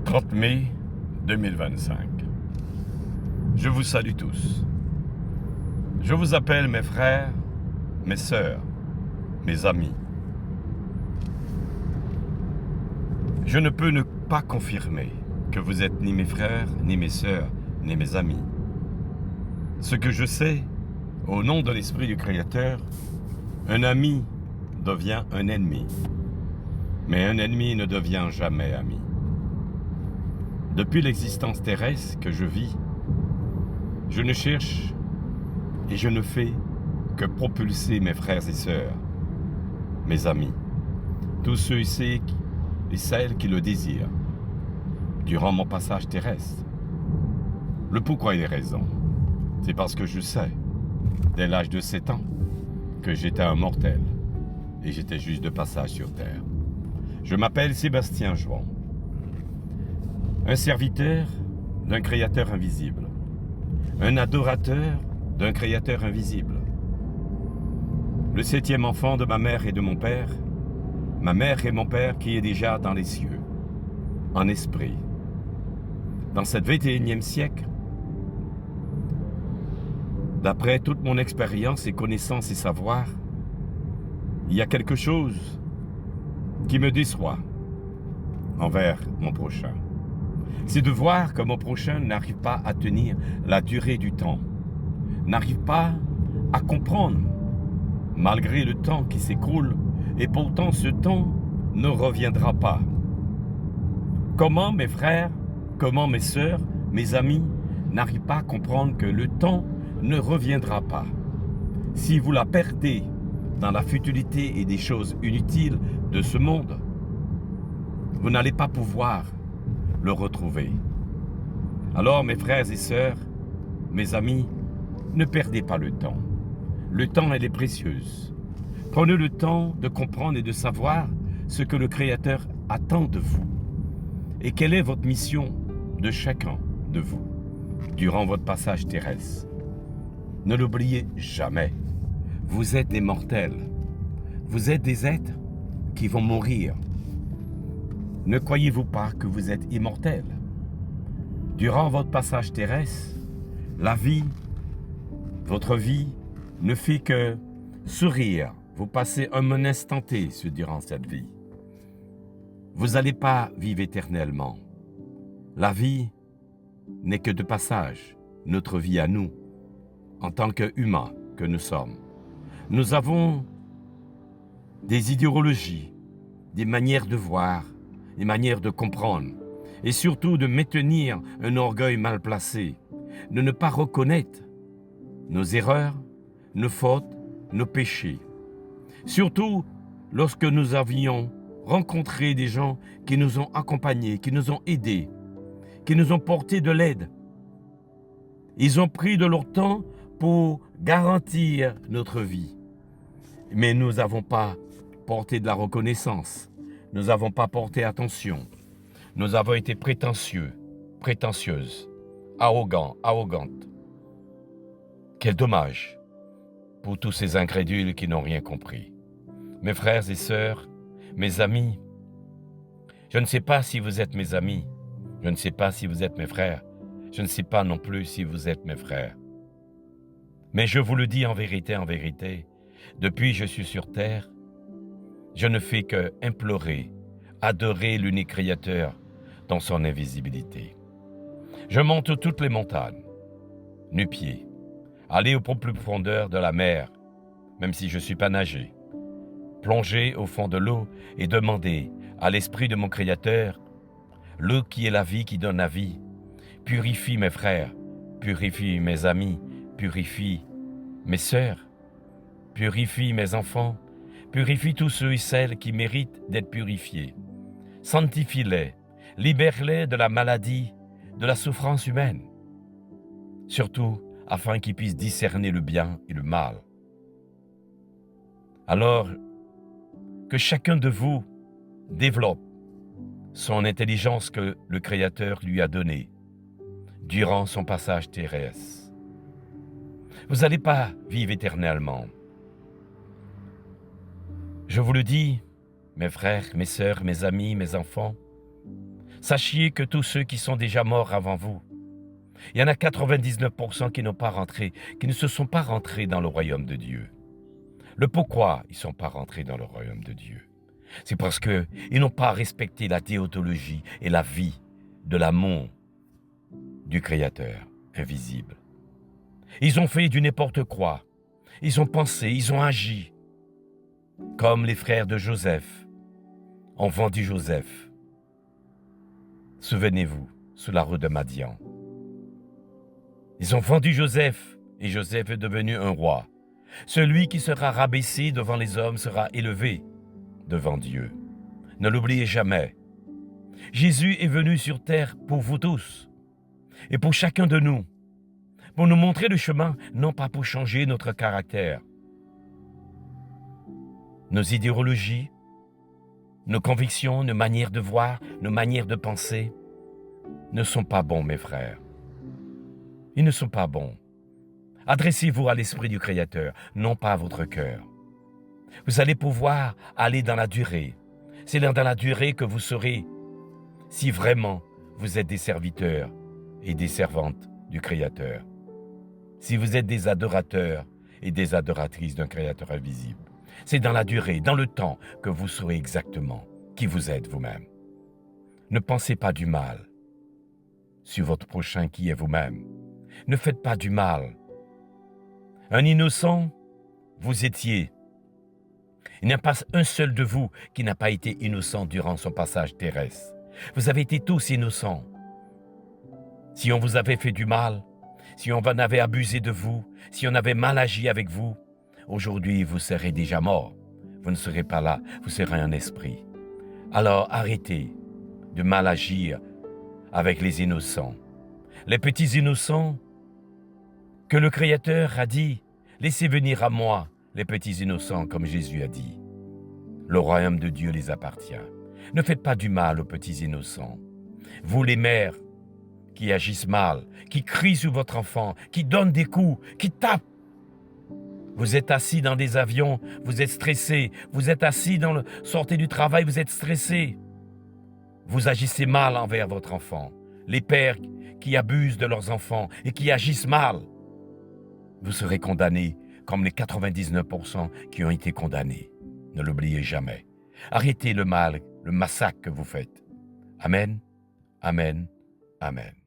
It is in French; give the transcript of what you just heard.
30 mai 2025. Je vous salue tous. Je vous appelle mes frères, mes sœurs, mes amis. Je ne peux ne pas confirmer que vous êtes ni mes frères, ni mes sœurs, ni mes amis. Ce que je sais, au nom de l'Esprit du Créateur, un ami devient un ennemi. Mais un ennemi ne devient jamais ami. Depuis l'existence terrestre que je vis, je ne cherche et je ne fais que propulser mes frères et sœurs, mes amis, tous ceux et celles qui le désirent, durant mon passage terrestre. Le pourquoi et les raisons, c'est parce que je sais, dès l'âge de 7 ans, que j'étais un mortel et j'étais juste de passage sur terre. Je m'appelle Sébastien Jouan, un serviteur d'un Créateur invisible, un adorateur d'un Créateur invisible, le 7e enfant de ma mère et de mon père, ma mère et mon père qui est déjà dans les cieux, en esprit. Dans ce 21e siècle, d'après toute mon expérience et connaissance et savoir, il y a quelque chose qui me déçoit envers mon prochain. C'est de voir que mon prochain n'arrive pas à tenir la durée du temps, n'arrive pas à comprendre, malgré le temps qui s'écoule, et pourtant ce temps ne reviendra pas. Comment mes frères, comment mes sœurs, mes amis n'arrivent pas à comprendre que le temps ne reviendra pas? Si vous la perdez dans la futilité et des choses inutiles de ce monde, vous n'allez pas pouvoir le retrouver. Alors mes frères et sœurs, mes amis, ne perdez pas le temps. Le temps, elle est précieuse. Prenez le temps de comprendre et de savoir ce que le Créateur attend de vous. Et quelle est votre mission de chacun de vous durant votre passage terrestre. Ne l'oubliez jamais. Vous êtes des mortels. Vous êtes des êtres qui vont mourir. Ne croyez-vous pas que vous êtes immortels? Durant votre passage terrestre, la vie, votre vie, ne fait que sourire. Vous passez un instant T durant cette vie. Vous n'allez pas vivre éternellement. La vie n'est que de passage, notre vie à nous, en tant qu'humains que nous sommes. Nous avons des idéologies, des manières de voir, des manières de comprendre, et surtout de maintenir un orgueil mal placé, de ne pas reconnaître nos erreurs, nos fautes, nos péchés. Surtout lorsque nous avions rencontré des gens qui nous ont accompagnés, qui nous ont aidés, qui nous ont porté de l'aide. Ils ont pris de leur temps pour garantir notre vie. Mais nous n'avons pas porté de la reconnaissance. Nous n'avons pas porté attention. Nous avons été prétentieux, prétentieuses, arrogants, arrogantes. Quel dommage pour tous ces incrédules qui n'ont rien compris. Mes frères et sœurs, mes amis, je ne sais pas si vous êtes mes amis, je ne sais pas si vous êtes mes frères, je ne sais pas non plus si vous êtes mes frères. Mais je vous le dis en vérité, depuis que je suis sur terre, je ne fais que implorer, adorer l'unique Créateur dans son invisibilité. Je monte toutes les montagnes, nu-pieds, aller au plus profondeur de la mer, même si je ne suis pas nagé, plonger au fond de l'eau et demander à l'Esprit de mon Créateur, l'eau qui est la vie, qui donne la vie, purifie mes frères, purifie mes amis, purifie mes sœurs, purifie mes enfants, purifie tous ceux et celles qui méritent d'être purifiés. Sanctifie-les, libère-les de la maladie, de la souffrance humaine. Surtout, afin qu'ils puissent discerner le bien et le mal. Alors, que chacun de vous développe son intelligence que le Créateur lui a donnée durant son passage terrestre. Vous n'allez pas vivre éternellement. Je vous le dis, mes frères, mes sœurs, mes amis, mes enfants, Sachez que tous ceux qui sont déjà morts avant vous, il y en a 99% qui n'ont pas rentré, qui ne se sont pas rentrés dans le royaume de Dieu. Le pourquoi ils ne sont pas rentrés dans le royaume de Dieu? C'est parce qu'ils n'ont pas respecté la théotologie et la vie de l'amour du Créateur invisible. Ils ont fait du n'importe quoi. Ils ont pensé, ils ont agi. Comme les frères de Joseph ont vendu Joseph. Souvenez-vous, sous la rue de Madian. Ils ont vendu Joseph et Joseph est devenu un roi. Celui qui sera rabaissé devant les hommes sera élevé devant Dieu. Ne l'oubliez jamais. Jésus est venu sur terre pour vous tous et pour chacun de nous, pour nous montrer le chemin, non pas pour changer notre caractère. Nos idéologies, nos convictions, nos manières de voir, nos manières de penser ne sont pas bons, mes frères. Ils ne sont pas bons. Adressez-vous à l'Esprit du Créateur, non pas à votre cœur. Vous allez pouvoir aller dans la durée. C'est dans la durée que vous saurez si vraiment vous êtes des serviteurs et des servantes du Créateur. Si vous êtes des adorateurs et des adoratrices d'un Créateur invisible. C'est dans la durée, dans le temps, que vous saurez exactement qui vous êtes vous-même. Ne pensez pas du mal sur votre prochain qui est vous-même. Ne faites pas du mal. Un innocent, vous étiez. Il n'y a pas un seul de vous qui n'a pas été innocent durant son passage terrestre. Vous avez été tous innocents. Si on vous avait fait du mal, si on en avait abusé de vous, si on avait mal agi avec vous, aujourd'hui vous serez déjà mort. Vous ne serez pas là, vous serez un esprit. Alors arrêtez de mal agir avec les innocents. Les petits innocents que le Créateur a dit, laissez venir à moi les petits innocents comme Jésus a dit. Le royaume de Dieu les appartient. Ne faites pas du mal aux petits innocents. Vous les mères qui agissent mal, qui crient sur votre enfant, qui donnent des coups, qui tapent. Vous êtes assis dans des avions, vous êtes stressé. Vous êtes assis sortez du travail, vous êtes stressé. Vous agissez mal envers votre enfant. Les pères qui abusent de leurs enfants et qui agissent mal, vous serez condamnés comme les 99% qui ont été condamnés. Ne l'oubliez jamais. Arrêtez le mal, le massacre que vous faites. Amen, amen, amen.